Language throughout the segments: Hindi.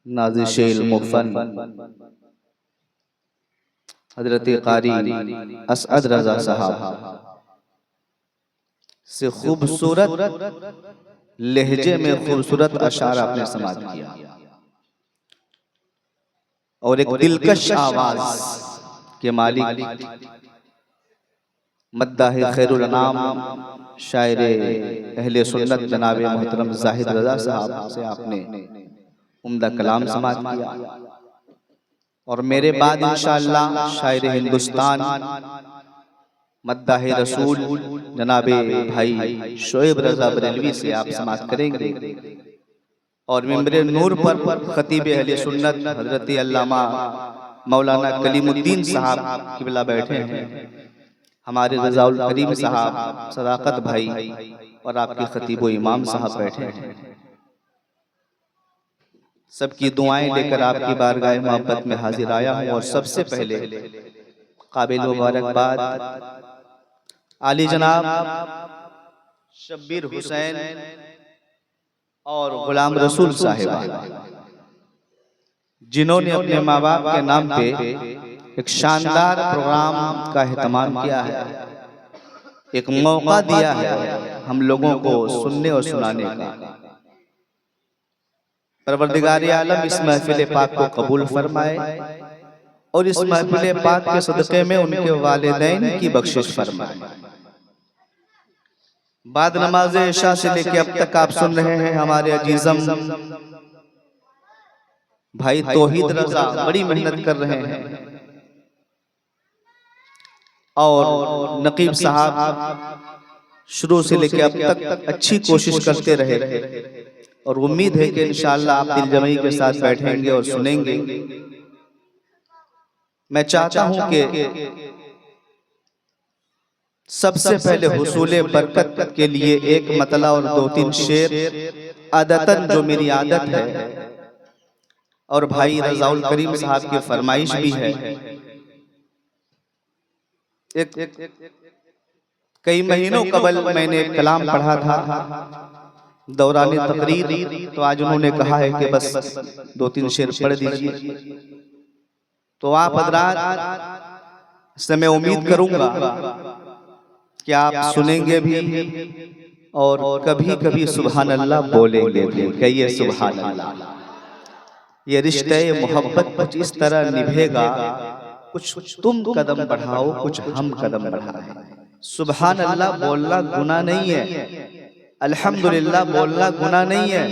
नाज़िशेल मुफ़न हज़रत क़ारी असअद रज़ा साहब से खूबसूरत लहजे में खूबसूरत अशार आपने समाअत किया और एक दिलकश आवाज के मालिक मद्दाह खैरुल अनाम शायर अहले सुन्नत जनाब मोहतरम ज़ाहिद रज़ा साहब से आपने उम्दा कलाम समाअत किया। और मेरे बाद इंशाअल्लाह शायर हिंदुस्तान मद्दाह रसूल जनाब भाई शोएब रज़ा बरेलवी से आप समाअत करेंगे। और मिंबर नूर पर खतीब अहले सुन्नत हज़रत अल्लामा मौलाना कलीमुद्दीन साहब किबला बैठे हैं, हमारे रज़ाउल करीम साहब सदाकत भाई और आपके खतीब इमाम साहब बैठे हैं। सबकी दुआएं लेकर आपकी बारगाह मोहब्बत में हाजिर आया हूँ। और सबसे पहले काबिल मुबारकबाद आली जनाब शब्बीर हुसैन और गुलाम रसूल साहिबा, जिन्होंने अपने माँ बाप के नाम पे एक शानदार प्रोग्राम का एहतमाम किया है, एक मौका दिया है हम लोगों को सुनने और सुनाने का। परवरदिगार आलम इस महफिल पाक को कबूल फरमाए और इस महफिल पाक के सदक़े में उनके वालिदैन की बख्शिश फरमाए। बाद नमाज इशा से लेके अब तक आप सुन रहे हैं हमारे अजीजम भाई तौहीद रज़ा बड़ी मेहनत कर रहे हैं और नकीब साहब शुरू से लेके अब तक अच्छी कोशिश करते रहे। और उम्मीद है कि इंशाअल्लाह आप दिलजमई के साथ बैठेंगे और सुनेंगे। मैं चाहता हूं कि सबसे पहले हुसूले बरकत के लिए एक मतला और दो तीन शेर आदतन, जो मेरी आदत है और भाई रज़ाउल करीम साहब की फरमाइश भी है। कई महीनों कबल मैंने कलाम पढ़ा था दौरान तकरीर, तो आज उन्होंने कहा है कि बस दो तीन शेर पढ़ दीजिए। तो आप हज़रात से मैं उम्मीद करूंगा कि आप सुनेंगे भी और कभी कभी सुभान अल्लाह बोलेंगे भी। कहिए सुभान अल्लाह। ये रिश्ते मोहब्बत कुछ इस तरह निभेगा, कुछ तुम कदम बढ़ाओ कुछ हम कदम बढ़ाएं। सुभान अल्लाह बोलना गुनाह नहीं है, अल्हम्दुलिल्लाह बोलना गुनाह नहीं है।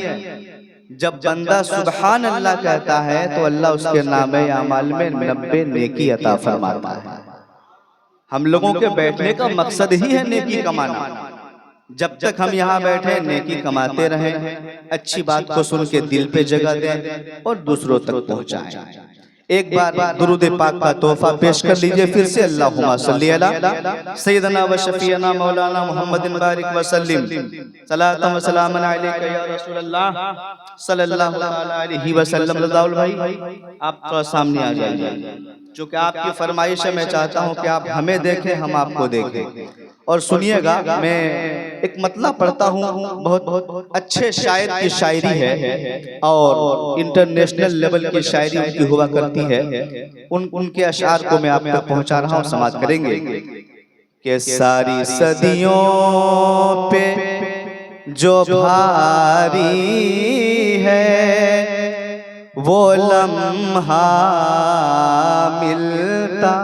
जब बंदा सुभान अल्लाह कहता है तो अल्लाह उसके नामे अमाल में 90 नेकी अता फरमाता है। हम लोगों के बैठने का मकसद ही है नेकी कमाना। जब तक हम यहाँ बैठे नेकी कमाते रहें, अच्छी बात को सुन के दिल पे जगह दें और दूसरों तक पहुँचाएं। एक बार दुरूद पाक का तोहफा पेश कर लीजिए फिर से। अल्लाहुम्मा सल्ली अला सय्यदना व शफीअना मौलाना मुहम्मदिन बारिक व सल्लिम सलातन व सलामन अलैका या रसूलल्लाह सल्लल्लाहु अलैहि वसल्लम। रज़ाउल भाई आप थोड़ा सामने आ जाइए, चूँकि आपकी फरमाइश है। मैं चाहता हूँ कि आप हमें देखें, हम आपको देखें। और सुनिएगा, मैं एक मतला पढ़ता हूँ, बहुत अच्छे शायर की शायरी है और इंटरनेशनल लेवल की शायरी उनकी हुआ करती है। उनके अशार को मैं आप तक पहुँचा रहा हूँ, समाअत करेंगे कि सारी सदियों पे जो भारी है वो लम्हा मिलता,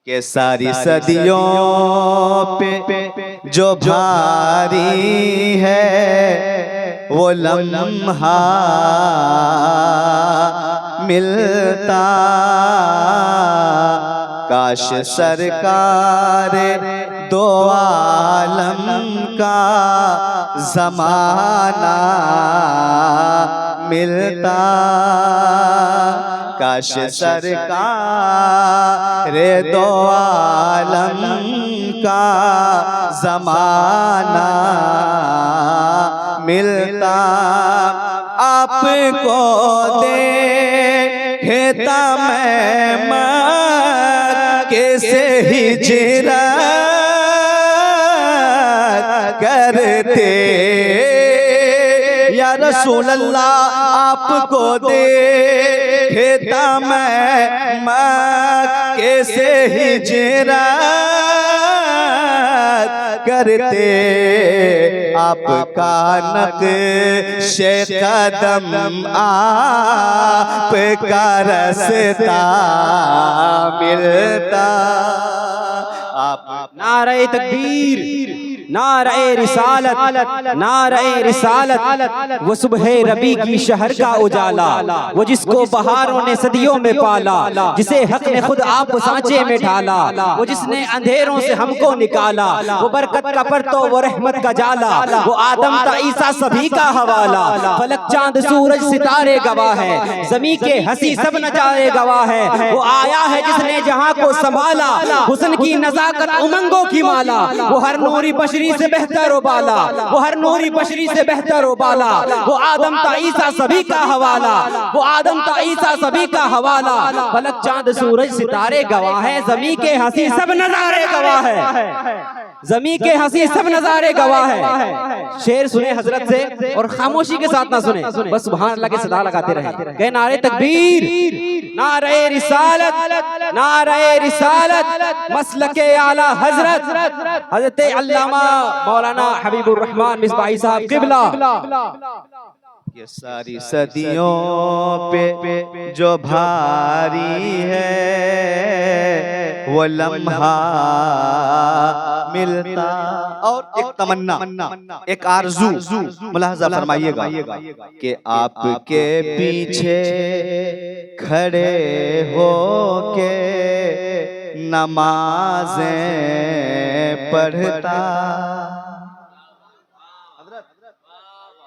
के सारी सदियों पे जो भारी है वो लम्हा मिलता। काश सरकार दो आलम का ज़माना मिलता। काश सरकार दो आलम का ज़माना मिलता। आपको देखता मैं मक्के से हिजरत करते या रसूल अल्लाह आपको देखता मैं मक्के से हिजरत करते आपका नक्शे कदम आपका रास्ता मिलता। आप नारे तकबीर, नारे रिसालत, नारे रिसालत। वो सुबह रबी की शहर का उजाला, वो जिसको बहारों ने सदियों में पाला, जिसे हक ने खुद आप सांचे में ढाला, वो जिसने अंधेरों से हमको निकाला, वो बरकत का परतो, वो रहमत का जाला, वो आदम ता ईसा सभी का हवाला। फलक चांद सूरज सितारे गवाह है, जमी के हंसी सब नजारे गवाह है। वो आया है जिसने जहां को संभाला, हुस्न की नजाकत उमंगों की माला। वो हर नूरी बशरी से बेहतर हो बाला, वो हर नूरी बशरी से बेहतर हो बाला। वो आदम ता ईसा सभी का हवाला, वो आदम ता ईसा सभी का हवाला। फलक चांद सूरज सितारे गवाह है, जमी के हंसी सब नजारे गवाह है, जमी के हंसी सब नजारे गवाह है। शेर सुने हजरत से और खामोशी के साथ ना सुने, बस सुभान अल्लाह के सदा लगाते रहे। कहे नारे तकबीर, नारे रिसालत, नारे रिसालत। मसलके आला हजरत हजरत अल्लामा मौलाना हबीबुर रहमान मिसबाही साहब किबला। ये सारी सदियों पे जो भारी है वो लम्हा मिलता। और एक तमन्ना, एक आरज़ू मुलाहजा फरमाइएगा कि आपके पीछे खड़े हो के नमाज़ें पढ़ता,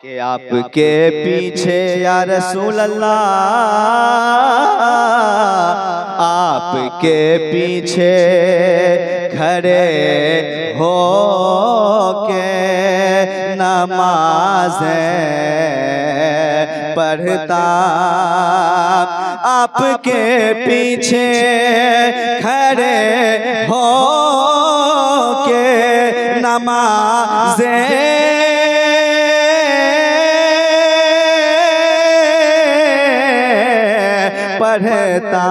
कि आपके पीछे या रसूल अल्लाह आपके पीछे खड़े हो के नमाज़ें पढ़ता, आपके पीछे खड़े हो के नमाज़ें पढ़ता,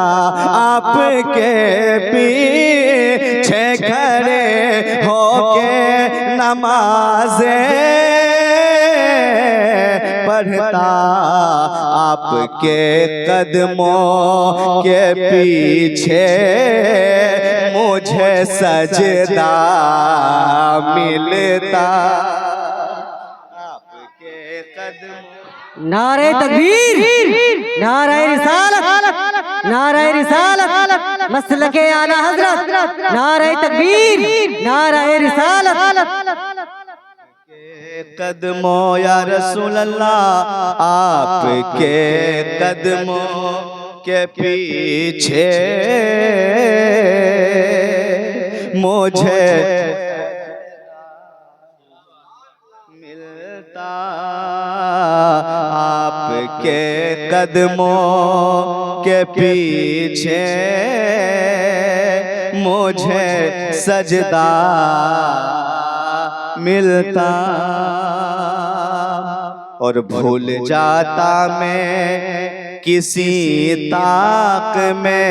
आपके पीछे खड़े होके नमाज़ें पढ़ता, आपके कदमों के पीछे मुझे सजदा मिलता। आपके कदमों नारे तकबीर, नारे रिसालत, नारे रिसालत। मसलके आला हजरत, नारे तकबीर, नारे रिसालत। कदमों या रसूल अल्लाह आपके कदमों के पीछे मुझे मिलता, आपके कदमों के पीछे मुझे सजदा मिलता। और भूल जाता मैं किसी ताक में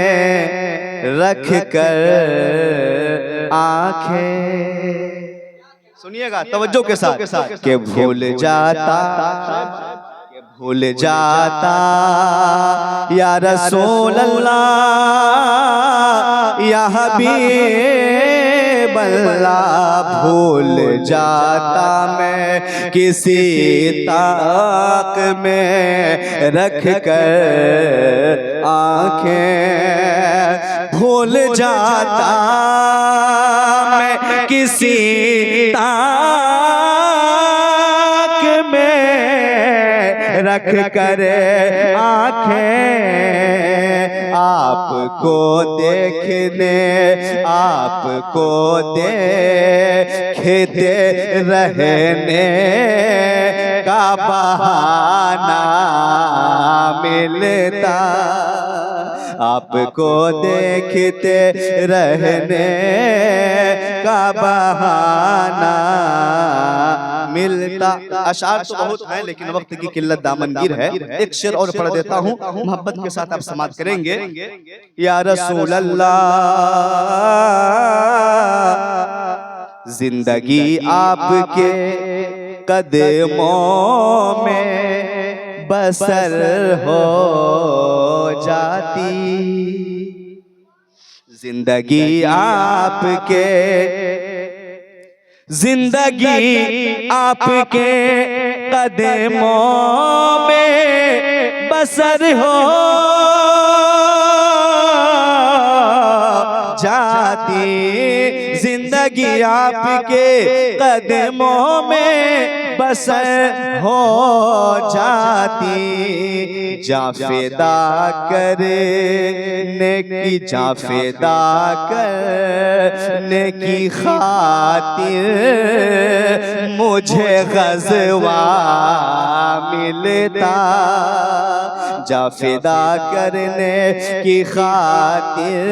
रख कर आंखें, सुनिएगा तवज्जो के साथ, कि भूल जाता या रसूल अल्लाह या हबीब अल्लाह, भूल जाता मैं किसी ताक में रख कर आंखें, भूल जाता मैं किसी ताक में रख कर आंखें, आपको देखने, आपको देखते रहने का बहाना मिलता, आपको देखते रहने का बहाना मिलता। अशार तो बहुत है लेकिन वक्त की किल्लत दामनगीर है। एक शेर और पढ़ देता हूँ, मोहब्बत के साथ आप समाप्त करेंगे। या रसूल अल्लाह जिंदगी आपके कदमों में बसर हो जाती, जिंदगी आपके कदमों में बसर हो जाती, जिंदगी आपके कदमों में बसर हो जाती। जाफेदा करने की, जाफेदा करने की खातिर मुझे ग़ज़वा मिलता, जाफेदा करने की खातिर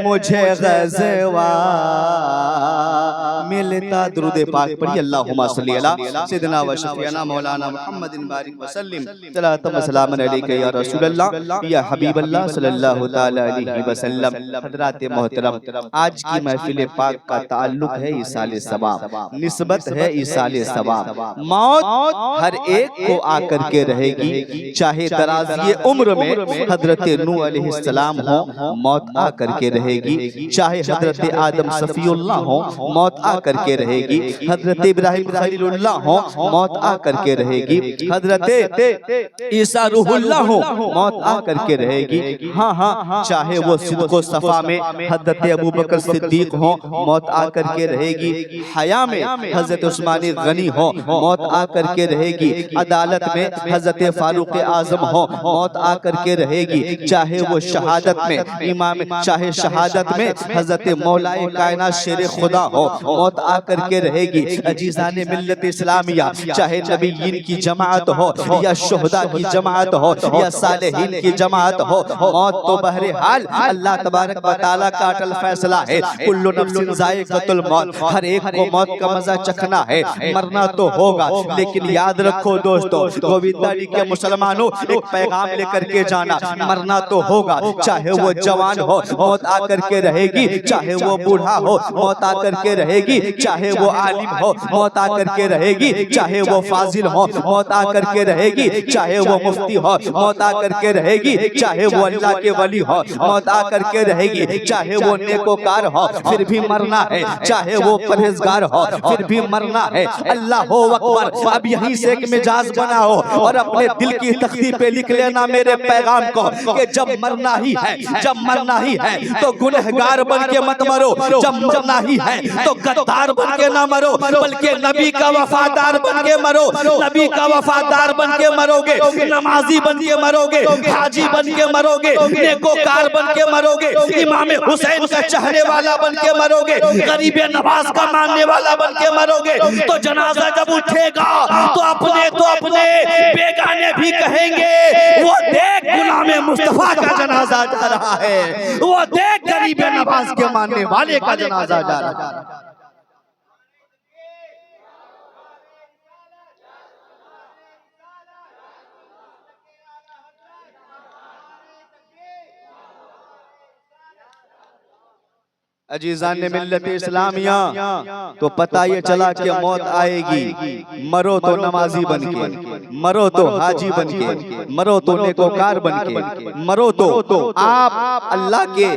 मुझे ग़ज़वा मिलता। दुरूद पाक पढ़िए। अल्लाहुम्मा सल्ली अला सय्यिदिना व शफीअना मौलाना मुहम्मदिन बारिक व सल्लिम सलातन व सलामन अलैका या रसूल अल्लाह या हबीब अल्लाह सल्लल्लाहु तआला अलैहि वसल्लम। हज़रात मोहतरम, आज की महफिल पाक का ताल्लुक है इसाले सवाब, निस्बत है इसाले सवाब। मौत हर एक को आकर के रहेगी, चाहे दराज़ी उम्र में हज़रत नूह अलैहिस्सलाम हो, मौत आकर के रहेगी, चाहे हज़रत आदम सफ़ीउल्लाह हो, मौत आकर के रहेगी, हज़रत इब्राहिम खलीलुल्लाह हो, मौत आकर के रहेगी, हज़रत ईसा रूहुल्लाह हो, मौत आकर के रहेगी। हाँ हाँ, चाहे वो सिद्क़ो सफ़ा में हज़रत अबू बकर सिद्दीक हो, मौत आकर के रहेगी, हया में हज़रत उस्मान गनी हो, मौत आकर के रहेगी, अदालत में हज़रत फारूक आज़म हो, मौत आकर के रहेगी, चाहे वो शहादत में इमाम, चाहे शहादत में हज़रत मौलाए कायनात शेर खुदा हो, मौत आकर के रहेगी। अजीज़ान मिल्लत इस्लामिया, चाहे नबीयीन की जमात हो या शुहदा की जमात हो या सालेहीन की जमात हो, मौत तो बहरहाल अल्लाह तबारक व तआला का अटल फैसला है। कुल्लु नफ्सिन ज़ाइक़तुल मौत, हर एक को मौत का मजा चखना है, मरना तो होगा। लेकिन याद रखो दोस्तों, गोविंदारी के मुसलमानों, एक पैगाम लेकर के जाना, मरना तो होगा, चाहे वो जवान हो मौत आकर के रहेगी, चाहे वो बूढ़ा हो मौत आकर के रहेगी, चाहे वो आलिम हो मौत आकर के रहेगी, चाहे वो फाजिल हो मौत आकर के रहेगी, चाहे वो मुफ्ती हो मौत आकर के रहेगी, चाहे वो अल्लाह के वली हो मौत आकर के रहेगी, चाहे वो नेकोकार हो फिर भी मरना है, चाहे वो परहेजगार हो फिर भी मरना है। अल्लाह हो अकबर। अब यहीं से एक मिजाज बनाओ और अपने दिल की तख्ती पे लिख लेना मेरे पैगाम को कि जब मरना ही है, जब मरना ही है तो गुनहगार बन के मत मरो, जब मरना ही है तो गद्दार बन के ना मरो, बल्कि नबी का वफादार बन के मरो। नबी का वफादार बन के मरोगे, नमाजी बन के मरोगे, हाजी बन के मरोगे, नेकोकार बन के मरोगे, इमाम हुसैन का चाहने वाला बन के मरोगे, गरीब नवाज का मानने वाला बन के मरोगे। तो जनाजा जब उठेगा तो अपने बेगाने भी कहेंगे, वो देख गुलाम मुस्तफा का जनाजा जा रहा है, वो देख गरीब नवाज के मानने वाले का जनाजा जा रहा है। अजीज़ान मिल्लत इस्लामिया, तो पता ये चला कि मौत आएगी, मरो तो नमाजी बन के, मरो तो हाजी बन के, मरो तो नेकोकार बन के, मरो तो आप अल्लाह के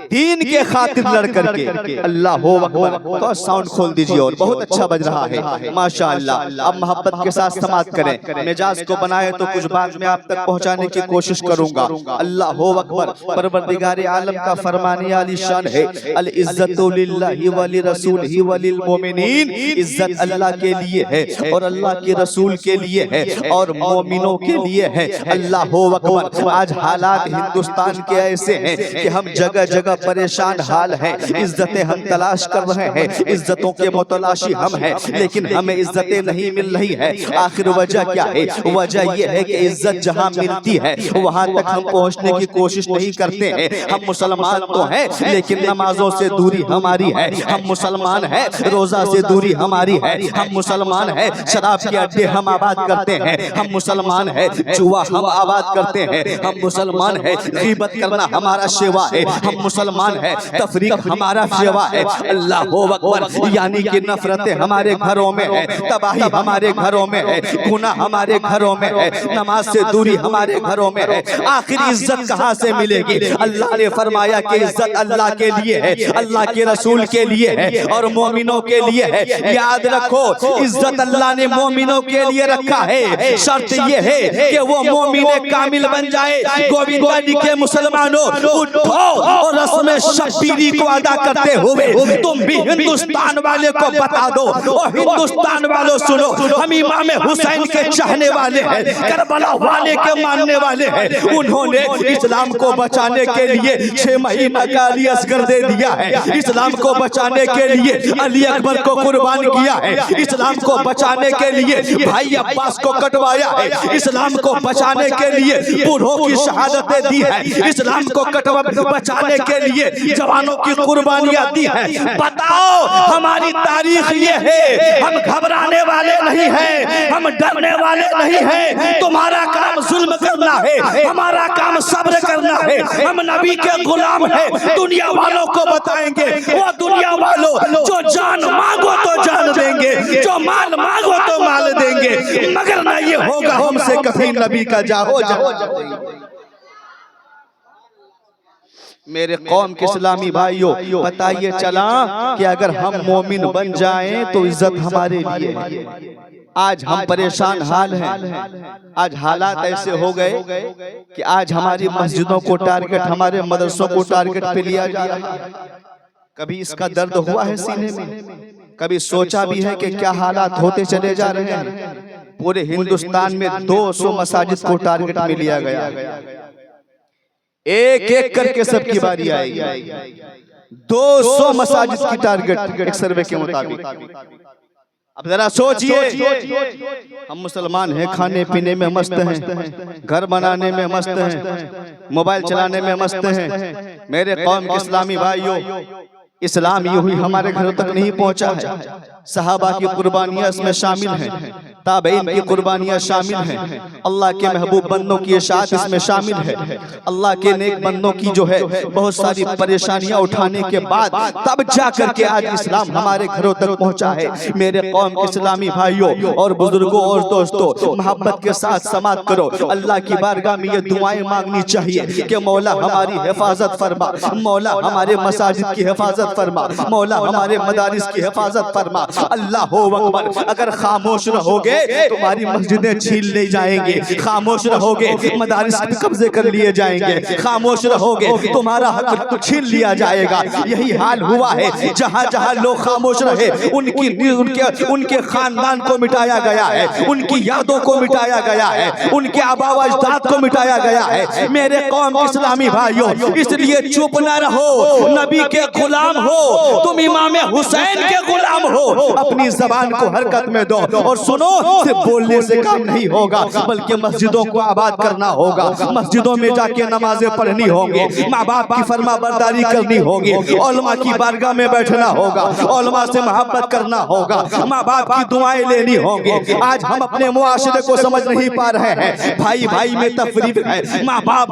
दीन के खातिर लड़ करके। अल्लाह हो अकबर। तो साउंड खोल दीजिए और बहुत अच्छा बज रहा है माशाअल्लाह। अब मोहब्बत के साथ समाप्त करें, मिजाज को बनाए तो कुछ बात मैं आप तक पहुंचाने की कोशिश करूंगा। अल्लाह हो अकबर। परवरदिगार आलम का फरमाने आली शान है, अल इज्जतु लिल्लाहि व लिरसूलिहि व लिल मोमिनीन। इज्जत अल्लाह के लिए है और अल्लाह के रसूल के लिए है। है और मोमिनों के लिए है। अल्लाह हो अकबर। आज हालात हिंदुस्तान के ऐसे हैं कि हम जगह जगह परेशान हाल हैं। इज्जतें हम तलाश कर रहे हैं, इज्जतों के मुतलाशी हम हैं, लेकिन हमें इज्जतें नहीं मिल रही है। आखिर वजह क्या है? वजह यह है कि इज्जत जहां मिलती है वहां तक हम पहुंचने की कोशिश नहीं करते हैं। हम मुसलमान तो हैं लेकिन नमाजों से दूरी हमारी है। हम मुसलमान हैं, रोजा से दूरी हमारी है। हम मुसलमान हैं, शराब के अड्डे हम आबाद करते हैं। हम मुसलमान हैं, जुआ हम आबाद करते हैं। हम मुसलमान हैं, गीबत करना हमारा सेवा है। हम मुसलमान हैं, तफरीक हमारा सेवा है। अल्लाह हो अकबर। यानी कि नफरतें हमारे घरों में है, तबाही हमारे घरों में है, गुनाह हमारे घरों में है, नमाज से दूरी हमारे घरों में है। आखिर इज्जत कहां से मिलेगी? अल्लाह ने फरमाया कि इज्जत अल्लाह के लिए है, अल्लाह के रसूल के लिए है और मोमिनों के लिए है। याद रखो, इज्जत अल्लाह ने मोमिनों के लिए रखा है। शर्त ये है कि वो मोमिने कामिल बन जाए। गोविंदानी के मुसलमानों, उठो और रस्म शब्बीरी को अदा करते हुए तुम भी हिंदुस्तान वाले को बता दो, और हिंदुस्तान वालों सुनो, हम इमाम हुसैन के चाहने वाले हैं, करबला वाले के मानने वाले हैं। उन्होंने इस्लाम को बचाने के लिए 6 महीना का अली असगर दे दिया है। इस्लाम को बचाने के लिए अली अकबर को कुर्बान किया है। इस्लाम को बचाने के लिए भाई अब्बास को कटवाया है। इस्लाम को बचाने के लिए बूढ़ों की शहादतें दी है। इस्लाम को बचाने के लिए जवानों की कुर्बानियां दी है। बताओ, हमारी तारीख ये है। हम घबराने वाले नहीं हैं, हम डरने वाले नहीं हैं। तुम्हारा काम जुल्म करना है, हमारा काम सब्र करना है। हम नबी के गुलाम हैं। दुनिया वालों को बताएंगे, वो दुनिया वालों जो जान मांगो तो जान देंगे, जो माल मांगो तो माल देंगे, मगर ना ये होगा हमसे कभी नबी का जाहो जाओ। मेरे कौम के इस्लामी भाइयों, पता ये चला कि अगर हम मोमिन बन जाएं तो इज्जत हमारे लिए है। आज हम परेशान हाल हैं। आज हालात ऐसे हो गए कि आज हमारी मस्जिदों को टारगेट, हमारे मदरसों को टारगेट पे लिया जा रहा है। कभी इसका दर्द हुआ है सीने में? कभी सोचा भी है कि क्या हालात होते चले जा रहे हैं? पूरे हिंदुस्तान में 200 मसाजिद को टारगेट में लिया गया। एक एक करके सबकी बारी आएगी। 200 मसाजिद की टारगेट एक सर्वे के मुताबिक। अब जरा सोचिए, हम मुसलमान हैं, खाने पीने में मस्त हैं, घर बनाने में मस्त हैं, मोबाइल चलाने में मस्त हैं। मेरे कौम के इस्लामी भाइयों, इस्लाम यूं ही हमारे घरों तक नहीं पहुंचा है। सहाबा की कुर्बानियां इसमें शामिल हैं, ताबईन की कुर्बानियां शामिल हैं, अल्लाह के महबूब बंदों की इशाअत इसमें शामिल है। अल्लाह के नेक बंदों की जो है बहुत सारी परेशानियां उठाने के बाद तब जाकर के आज इस्लाम हमारे घरों तक पहुंचा है। मेरे कौम के इस्लामी भाइयों और बुजुर्गों और दोस्तों, मोहब्बत के साथ समात करो। अल्लाह की बारगाह में ये दुआएं मांगनी चाहिए कि मौला हमारी हिफाजत फरमा, मौला हमारे मसाजिद की हिफाजत फरमा, मौला हमारे मदारिस की हिफाजत फरमा। अल्लाह हो अकबर। अगर खामोश रहोगे तुम्हारी मस्जिदें छीन ले जाएंगे, खामोश रहोगे मदारिस कब्जे कर लिए जाएंगे, खामोश रहोगे तुम्हारा हक छीन लिया जाएगा। यही हाल हुआ है। जहां जहां लोग खामोश रहे उनके खानदान को मिटाया गया है, उनकी यादों को मिटाया गया है, उनके आबा व अजदाद को मिटाया गया है। मेरे कौम के इस्लामी भाइयों, इसलिए चुप न रहो, नबी के गुलाम हो, तुम इमाम हुसैन के गुलाम हो। अपनी जबान को हरकत में दो और सुनो, सिर्फ बोलने से काम नहीं होगा, बल्कि मस्जिदों को आबाद करना होगा। मस्जिदों में जाके नमाजें पढ़नी होंगी, माँ बाप की फरमा बरदारी करनी होगी, उलमा की बारगाह में बैठना होगा, उलमा से मोहब्बत करना होगा, माँ बाप की दुआएं लेनी होंगी। आज हम अपने मुआशरे को समझ नहीं पा रहे हैं। भाई भाई में तफरीक है, माँ बाप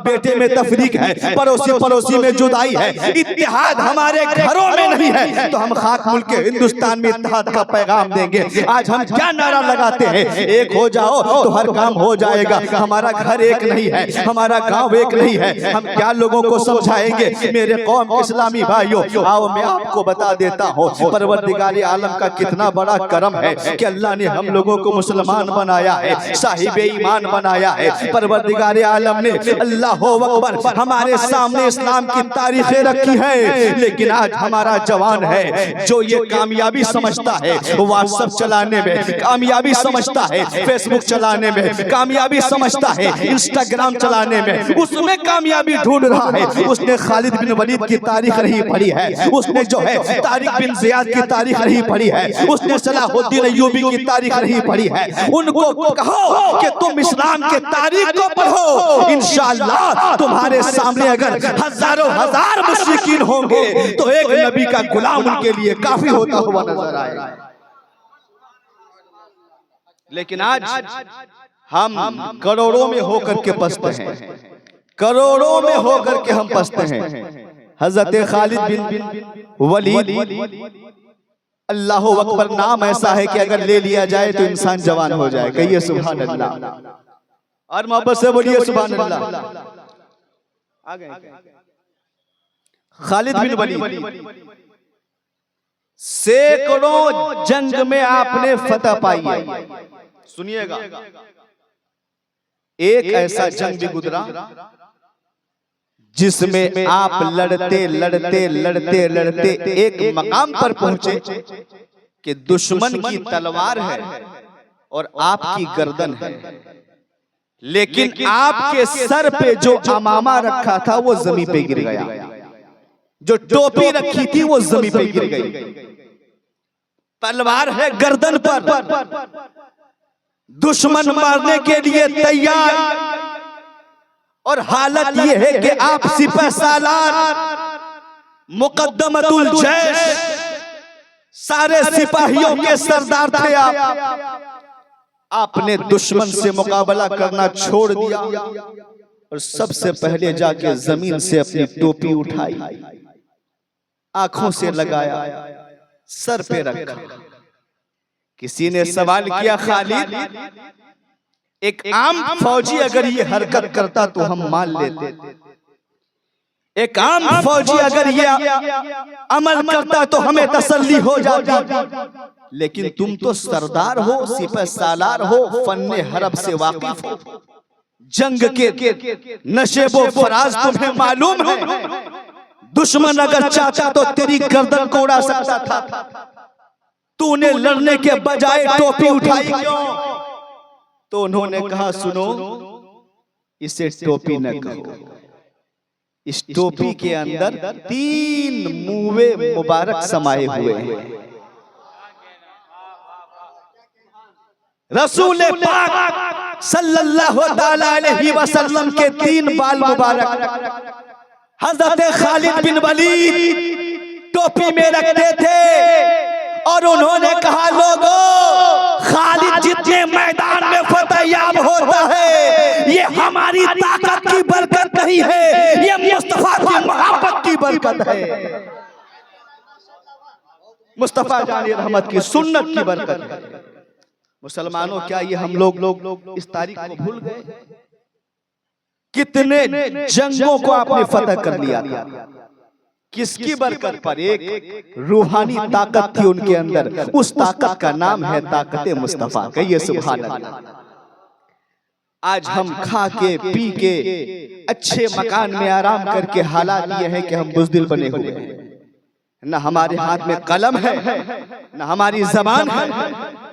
बेटे में तफरीक है, पड़ोसी पड़ोसी में जुदाई है, इत्तेहाद हमारे घरों में नहीं है। तो हम खाक मुल्क के हिंदुस्तान में इत्तेहाद का पैगाम देंगे। आज हम क्या नारा लगाते हैं? एक हो जाओ तो हर काम हो जाएगा। हमारा घर एक नहीं है, हमारा गांव एक नहीं है, हम क्या लोगों को समझाएंगे? मेरे कौम के इस्लामी भाइयों, आओ मैं आपको बता देता हूँ, परवरदिगार आलम का कितना बड़ा करम है कि अल्लाह ने हम लोगों को मुसलमान बनाया है, साहिब ईमान बनाया है। परवरदिगार आलम ने, अल्लाह हो अकबर, हमारे सामने इस्लाम की तारीखें रखी है। लेकिन आज हमारा जवान है जो ये कामयाबी समझता है व्हाट्सएप चलाने में, कामयाबी समझता है फेसबुक चलाने में, कामयाबी समझता है इंस्टाग्राम चलाने में, उसमें कामयाबी ढूंढ रहा है। उसने खालिद बिन वलीद की तारीख नहीं पढ़ी है, उसने जो है तारिक बिन ज़ियाद की तारीख नहीं पढ़ी है, उसने सलाहुद्दीन अय्यूबी की तारीख नहीं पढ़ी है। उनको कहो कि तुम इस्लाम के तारीख को पढ़ो, इंशाअल्लाह तुम्हारे सामने अगर हजारों हजार मुश्रिकीन होंगे तो एक नबी का गुलाम उनके लिए काफी होता हुआ नजर आएगा। लेकिन आज हम करोड़ों में होकर के पसते हैं, करोड़ों में होकर के हम पसते हैं। हजरत खालिद बिन वलीद, अल्लाह अकबर नाम ऐसा है कि अगर ले लिया जाए तो इंसान जवान हो जाए। कहिए सुभान अल्लाह और मोहब्बत से बोलिए सुभान अल्लाह। खालिद बिन वलीद सैकड़ों जंग में आपने फतह पाई है। सुनिएगा, एक ऐसा जंग भी गुजरा जिसमें आप लड़ते लड़ते लड़ते लड़ते एक मकाम पर पहुंचे कि दुश्मन की तलवार है और आपकी गर्दन है, लेकिन आपके सर पे जो अमामा रखा था वो जमीन पे गिर गया, जो टोपी रखी थी वो जमीन पे गिर गई। तलवार है गर्दन पर, दुश्मन मारने के लिए तैयार, और हालत ये है कि आप सिपह सालार मुकद्दमतुल जैश, सारे सिपाहियों के सरदार थे आप। आपने दुश्मन से मुकाबला करना छोड़ दिया और सबसे पहले जाके जमीन से अपनी टोपी उठाई, आंखों से लगाया, सर पे रखा। किसी ने सवाल किया, खालिद एक आम फौजी अगर ये हरकत करता तो हम मान लेते, एक आम फौजी अगर ये अमल करता तो हमें तसल्ली हो जाती, लेकिन तुम तो सरदार हो, सिपह सालार हो, फन्ने हरब से वाकिफ हो, जंग के नशेबो फराज तुम्हें मालूम है। दुश्मन अगर चाहता तो तेरी गर्दन को उड़ा सकता था, तूने लड़ने के बजाय टोपी उठाई क्यों? तो उन्होंने कहा, सुनो, इसे टोपी न कहो, इस टोपी के अंदर 3 मुवे मुबारक समाये हुए हैं। रसूल पाक सल्लल्लाहु अलैहि वसल्लम के 3 बाल मुबारक हजरत खालिद बिन वलीद टोपी में रखते थे, और उन्होंने कहा, लोगों, खालिद जितने मैदान में फतेहयाब होता है ये हमारी ताकत की बरकत नहीं है, ये मुस्तफा की मोहब्बत की बरकत है, मुस्तफा जानी रहमत की सुन्नत की बरकत है। मुसलमानों, क्या ये हम लोग इस तारीख को भूल गए? कितने जंगों को आपने फतह कर लिया था, किसकी बरकत पर? एक रूहानी ताकत थी उनके अंदर, उस ताकत का नाम है ताकत मुस्तफा। कहिए सुभान अल्लाह। आज हम खा के पी के अच्छे मकान में आराम करके हालात ये है कि हम बुज़दिल बने हुए हैं, न हमारे हाथ में कलम है, न हमारी जबान है,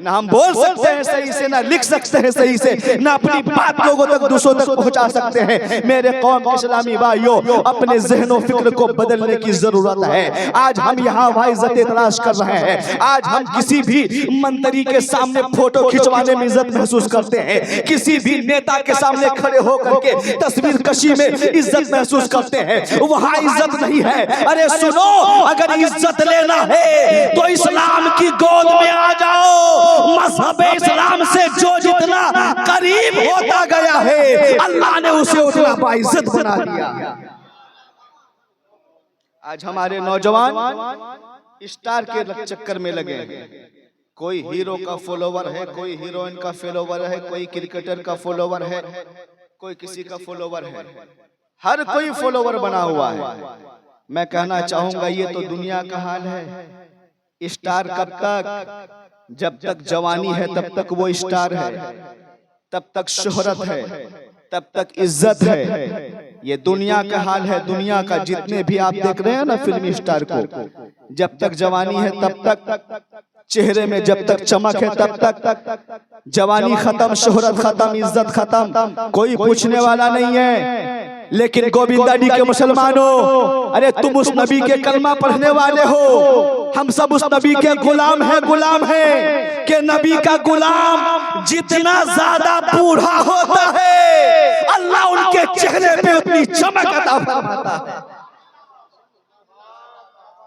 न हम बोल सकते हैं सही से, न लिख सकते हैं सही से, न अपनी बात लोगों तक, दूसरों तक पहुंचा सकते हैं। मेरे कौम के इस्लामी भाइयों, अपने ज़हनो फिक्र को बदलने की जरूरत है। आज हम यहाँ वाइज़तें तलाश कर रहे हैं, आज हम किसी भी मंत्री के सामने फोटो खिंचवाने में इज्जत महसूस करते हैं, किसी भी नेता के सामने खड़े होकर के तस्वीर कशी में इज्जत महसूस करते हैं, वहाँ इज्जत नहीं है। अरे सुनो, अगर इज्जत लेना है तो इस्लाम की गोद में आ जाओ। मज़हब इस्लाम से जो जितना करीब होता गया है, अल्लाह ने उसे उतना बाइज्जत बना दिया। आज हमारे नौजवान स्टार के चक्कर में लगे हैं, कोई हीरो का फॉलोवर है, कोई हीरोइन का फॉलोवर है, कोई क्रिकेटर का फॉलोवर है, कोई किसी का फॉलोवर है, हर कोई फॉलोवर बना हुआ है। मैं कहना चाहूंगा, ये तो दुनिया का हाल है। स्टार कब तक? जब तक जवानी है तब तक वो स्टार है, तब तक शोहरत है, तब तक इज्जत है। ये दुनिया का हाल है। दुनिया का जितने भी आप देख रहे हैं ना फिल्मी स्टार को, जब तक जवानी है तब तक चेहरे में जब तक चमक है तब तक जवानी खत्म, शोहरत खत्म, इज्जत खत्म, कोई पूछने वाला नहीं है। लेकिन गोविंदा डी के मुसलमानों, अरे तुम उस नबी के कलमा पढ़ने वाले हो, हम सब उस नबी के गुलाम हैं कि नबी का गुलाम जितना ज्यादा बूढ़ा होता है अल्लाह उनके चेहरे पे उतनी चमक अता फरमाता है,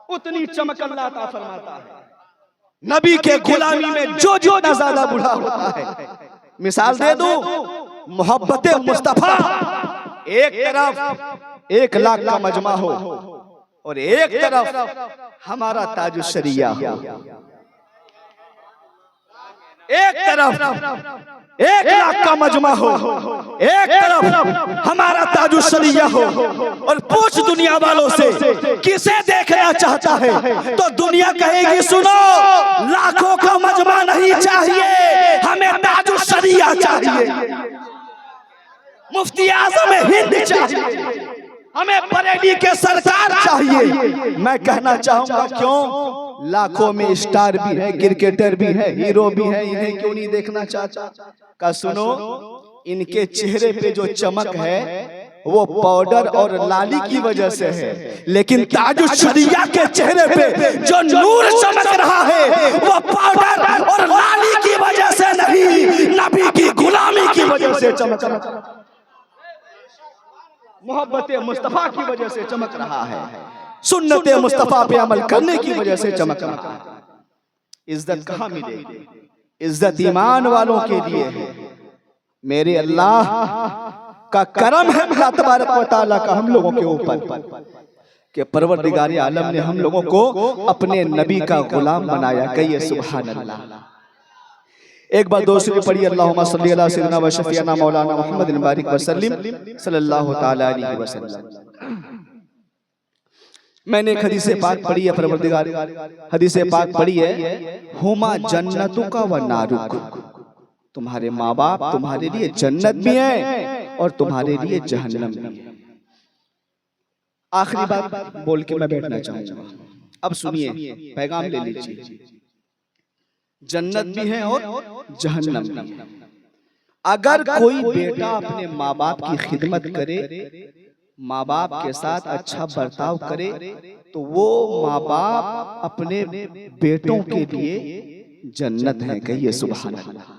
उतनी चमक अल्लाह अता फरमाता है। नबी के गुलामी में जो ज्यादा बूढ़ा होता है। मिसाल दे दूं, मोहब्बत मुस्तफा एक तरफ 1 लाख का मजमा हो और एक तरफ हमारा ताजुश शरिया हो, एक तरफ 1 लाख का मजमा हो, एक तरफ हमारा ताजुश शरिया हो। और पूछ दुनिया वालों से किसे देखना चाहता है तो दुनिया कहेगी सुनो, लाखों का मजमा नहीं चाहिए, हमें ताजुश शरिया चाहिए, मुफ्ती आज़म हिंद चाहिए, हमें बरेली के सरकार चाहिए। मैं कहना चाहूंगा क्यों, लाखों में स्टार भी है, क्रिकेटर भी है, हीरो भी है, इन्हें क्यों नहीं देखना चाहता? का सुनो, इनके चेहरे पे जो चमक है वो पाउडर और लाली की वजह से है, लेकिन ताजुश शरिया के चेहरे पे जो नूर चमक रहा है वो पाउडर और लाली की वजह से नहीं, नबी की गुलामी की वजह से चमक रहा है, मोहब्बत मुस्तफा की वजह से चमक रहा है, सुन्नत मुस्तफा पे अमल करने की वजह से चमक रहा है। इज्जत कहाँ मिलेगी? इज्जत ईमान वालों के लिए है। मेरे अल्लाह का करम है अल्लाह तबारक व तआला का हम लोगों के ऊपर कि परवरदिगार आलम ने हम लोगों को अपने नबी का गुलाम बनाया। कहिए सुभान अल्लाह। एक बार दूसरी पढ़ी, अल्लाहुम्मा सल्ली अला सय्यिदिना व शफीअना मौलाना मुहम्मदिन बारिक वसल्लम सल्लल्लाहु तआला अलैहि वसल्लम। मैंने एक हदीस पाक पढ़ी है, परवरदिगार हदीस पाक पढ़ी है, हुमा जन्नतुका व नारुक, तुम्हारे माँ बाप तुम्हारे लिए जन्नत भी है और तुम्हारे लिए जहन्नम भी है। आखिरी बात बोल के मैं बैठना चाहूंगा, अब सुनिए, पैगाम ले लीजिए। जन्नत भी है और जहन्नम भी। अगर कोई बेटा अपने माँ बाप की खिदमत करे, माँ बाप के साथ अच्छा बर्ताव करे, तो वो माँ बाप अपने बेटों के लिए जन्नत है। कहिए सुभान अल्लाह।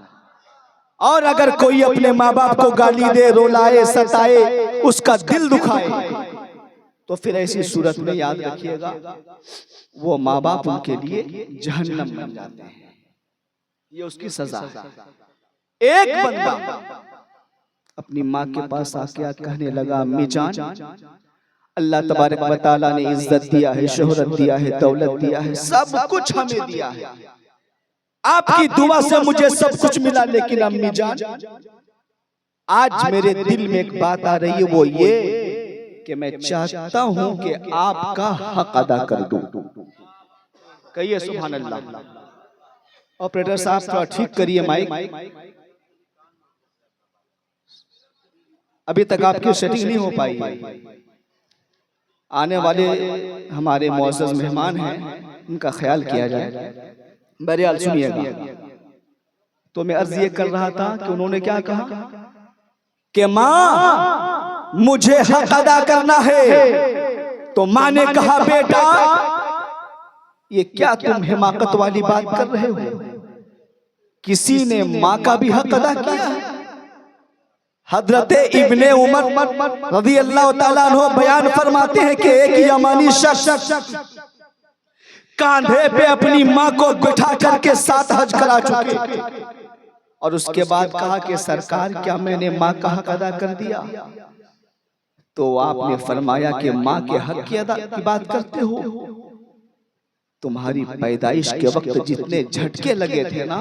और अगर कोई अपने माँ बाप को गाली दे, रुलाए, सताए, उसका दिल दुखाए, तो फिर ऐसी सूरत में याद रखिएगा वो माँ बाप उनके लिए जहन्नम बन जाते हैं। ये उसकी सजा है। एक बंदा अपनी माँ के पास आके कहने लगा, अम्मी जान, अल्लाह तबारक व तआला ने इज्जत दिया है, शोहरत दिया है, दौलत दिया है, सब कुछ हमें दिया है, आपकी दुआ से मुझे सब कुछ मिला, लेकिन अम्मी जान आज मेरे दिल में एक बात आ रही है, वो ये कि मैं चाहता हूं कि आपका हक अदा कर दूं। कहिए सुभान अल्लाह। ऑपरेटर साहब थोड़ा ठीक करिए माइक, अभी तक आपकी सेटिंग नहीं हो पाई है। आने वाले हमारे मुअज़्ज़ज़ मेहमान हैं, उनका ख्याल किया जाए। बहरहाल सुनिएगा। तो मैं अर्ज ये कर रहा था कि उन्होंने क्या कहा कि माँ मुझे हक अदा करना है, तो माँ ने कहा बेटा ये क्या तुम हिमाकत वाली बात कर रहे हो? किसी ने माँ का भी हक अदा किया है। हजरत इब्ने उमर रज़ी अल्लाह तआला अन्हु बयान फरमाते हैं कि एक यमानी शख्स कांधे पे अपनी माँ को बिठा करके 7 हज करा चुके, और उसके बाद कहा कि सरकार क्या मैंने माँ का हक अदा कर दिया? तो आपने फरमाया कि माँ के हक की बात करते हो, तुम्हारी पैदाइश के वक्त जितने झटके लगे थे ना,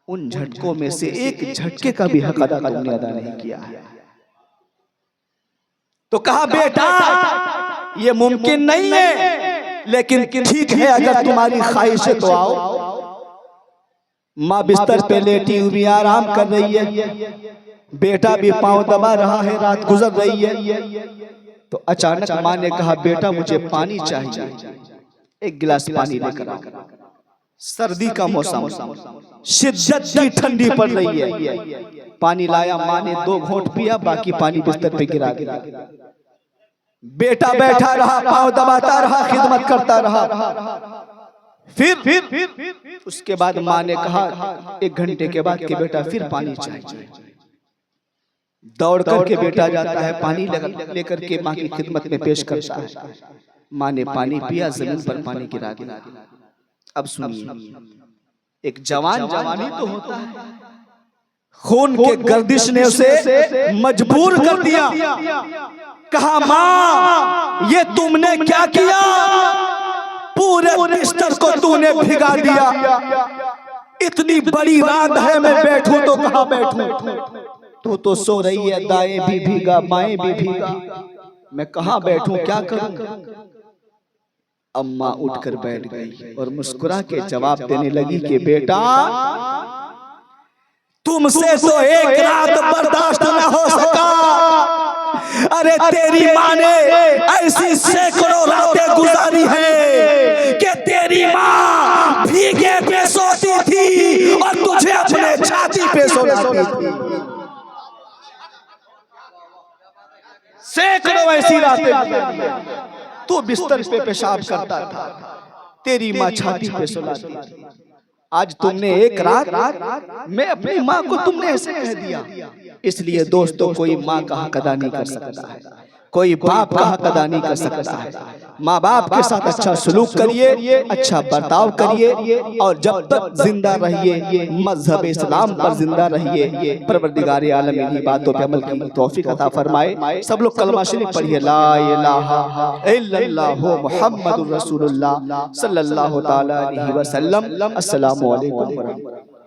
उन झटकों में से एक झटके का भी हक अदा तुमने अदा नहीं किया है। तो कहा बेटा ये मुमकिन नहीं है, लेकिन ठीक है अगर तुम्हारी ख्वाहिश है तो आओ। माँ बिस्तर पे लेटी हुई आराम कर रही है, बेटा भी पांव दबा रहा है, रात गुजर रही है। तो अचानक माँ ने कहा बेटा मुझे पानी चाहिए, एक गिलास पानी लेकर आओ। सर्दी का मौसम, शिद्दत की ठंडी पड़ रही है। पानी लाया, माँ ने 2 घूंट पिया, बाकी पानी बिस्तर पे गिरा दिया। बेटा बैठा रहा, पांव दबाता रहा, खिदमत करता रहा। फिर उसके बाद माँ ने कहा 1 घंटे के बाद कि बेटा फिर पानी चाहिए। दौड़ करके बेटा जाता है, पानी लेकर के माँ की खिदमत में पेश करता है। माँ ने पानी पिया, जमीन पर पानी गिरा दिया। अब सुनिए, एक जवान जवानी तो होता है, खून के गर्दिश ने उसे मजबूर कर दिया। कहा माँ ये तुमने क्या किया, पूरे बिस्तर को तूने भिगा दिया। इतनी बड़ी रात है, मैं बैठूं तो कहां बैठूं? तू तो सो रही है, दाएं भी भीगा, बाएं भी भीगा, मैं कहां बैठूं, क्या करूं? अम्मा उठकर बैठ गई और मुस्कुरा के जवाब देने लगी कि बेटा तुमसे तो एक रात बर्दाश्त न हो सका। अरे तेरी माँ ने ऐसी सैकड़ों रातें गुजारी है कि तेरी माँ भीगे पे सोती थी और तुझे अपने छाती पे सोती थी। सैकड़ों ऐसी रातें तू बिस्तर पे पेशाब करता था, तेरी माँ छाती पे सुलाती थी। आज तुमने एक रात मैं अपनी माँ को तुमने ऐसे कह दिया। इसलिए दोस्तों, कोई माँ का हक अदा नहीं कर सकता है, कोई बाप का हक अदा नहीं कर सकता है। माँ बाप के साथ अच्छा सलूक करिए, अच्छा बर्ताव करिए, और जब तक जिंदा रहिए मजहब इस्लाम पर जिंदा रहिए। परवरदिगार आलम इन्हीं बातों पे अमल की तौफीक अता फरमाए। सब लोग कलमा शरीफ पढ़िए, ला इलाहा इल्लल्लाहु मुहम्मदुर रसूलुल्लाह सल्लल्लाहु तआला अलैहि वसल्लम। अस्सलामु अलैकुम।